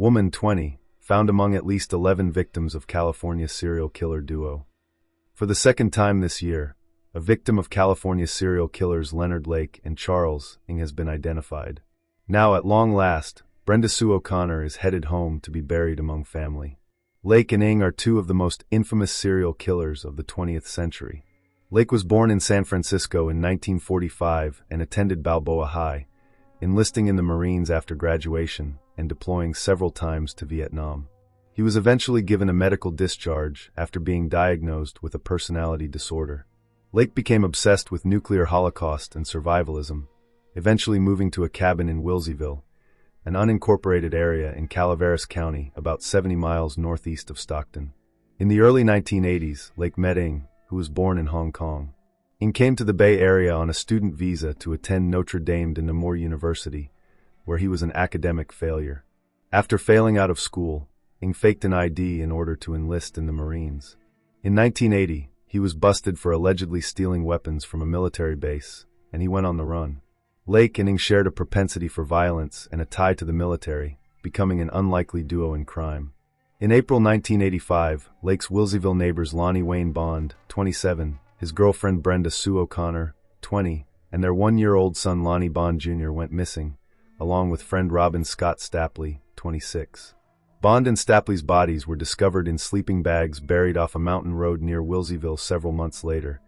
Woman 20, found among at least 11 victims of California serial killer duo. For the second time this year, a victim of California serial killers Leonard Lake and Charles Ng has been identified. Now, at long last, Brenda Sue O'Connor is headed home to be buried among family. Lake and Ng are two of the most infamous serial killers of the 20th century. Lake was born in San Francisco in 1945 and attended Balboa High, enlisting in the Marines after graduation and deploying several times to Vietnam. He was eventually given a medical discharge after being diagnosed with a personality disorder. Lake became obsessed with nuclear holocaust and survivalism, eventually moving to a cabin in Wilseyville, an unincorporated area in Calaveras County about 70 miles northeast of Stockton. In the early 1980s, Lake met Ng, who was born in Hong Kong. Ng came to the Bay Area on a student visa to attend Notre Dame de Namur University, where he was an academic failure. After failing out of school, Ng faked an ID in order to enlist in the Marines. In 1980, he was busted for allegedly stealing weapons from a military base, and he went on the run. Lake and Ng shared a propensity for violence and a tie to the military, becoming an unlikely duo in crime. In April 1985, Lake's Wilseyville neighbors Lonnie Wayne Bond, 27, his girlfriend Brenda Sue O'Connor, 20, and their one-year-old son Lonnie Bond Jr. went missing, along with friend Robin Scott Stapley, 26. Bond and Stapley's bodies were discovered in sleeping bags buried off a mountain road near Wilseyville several months later,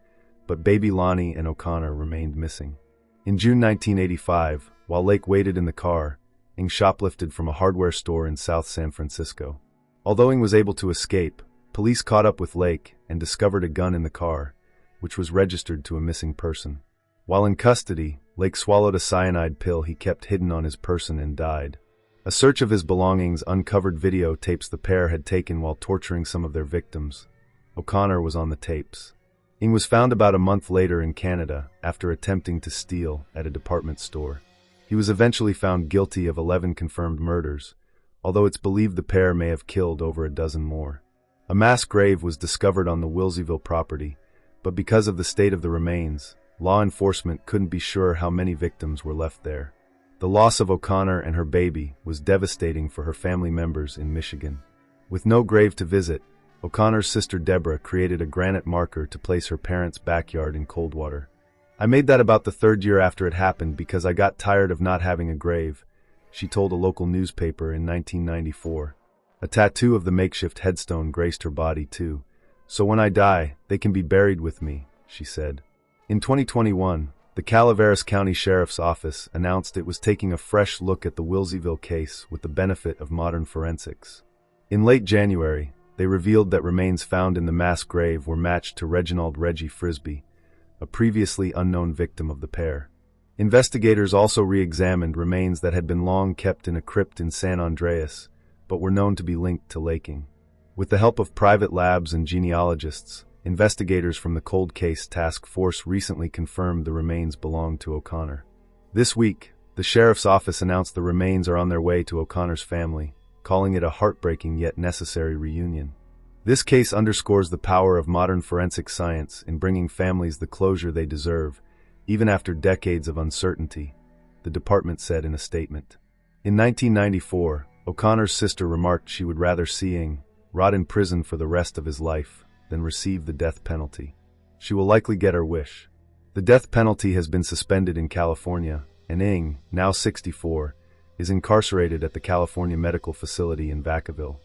but baby Lonnie and O'Connor remained missing. In June 1985, while Lake waited in the car, Ng shoplifted from a hardware store in South San Francisco. Although Ng was able to escape, police caught up with Lake and discovered a gun in the car, which was registered to a missing person. While in custody, Lake swallowed a cyanide pill he kept hidden on his person and died. A search of his belongings uncovered videotapes the pair had taken while torturing some of their victims. O'Connor was on the tapes. Ng was found about a month later in Canada after attempting to steal at a department store. He was eventually found guilty of 11 confirmed murders, although it's believed the pair may have killed over a dozen more. A mass grave was discovered on the Wilseyville property, but because of the state of the remains, law enforcement couldn't be sure how many victims were left there. The loss of O'Connor and her baby was devastating for her family members in Michigan. With no grave to visit, O'Connor's sister Deborah created a granite marker to place her parents' backyard in Coldwater. "I made that about the third year after it happened because I got tired of not having a grave," she told a local newspaper in 1994. A tattoo of the makeshift headstone graced her body too. "So when I die, they can be buried with me," she said. In 2021, the Calaveras County Sheriff's Office announced it was taking a fresh look at the Wilseyville case with the benefit of modern forensics. In late January, they revealed that remains found in the mass grave were matched to Reginald Reggie Frisbee, a previously unknown victim of the pair. Investigators also re-examined remains that had been long kept in a crypt in San Andreas, but were known to be linked to Laking. With the help of private labs and genealogists, investigators from the Cold Case Task Force recently confirmed the remains belonged to O'Connor. This week, the sheriff's office announced the remains are on their way to O'Connor's family, calling it a heartbreaking yet necessary reunion. This case underscores the power of modern forensic science in bringing families the closure they deserve, even after decades of uncertainty, the department said in a statement. In 1994, O'Connor's sister remarked she would rather see Ng rot in prison for the rest of his life than receive the death penalty. She will likely get her wish. The death penalty has been suspended in California, and Ng, now 64, is incarcerated at the California Medical Facility in Vacaville.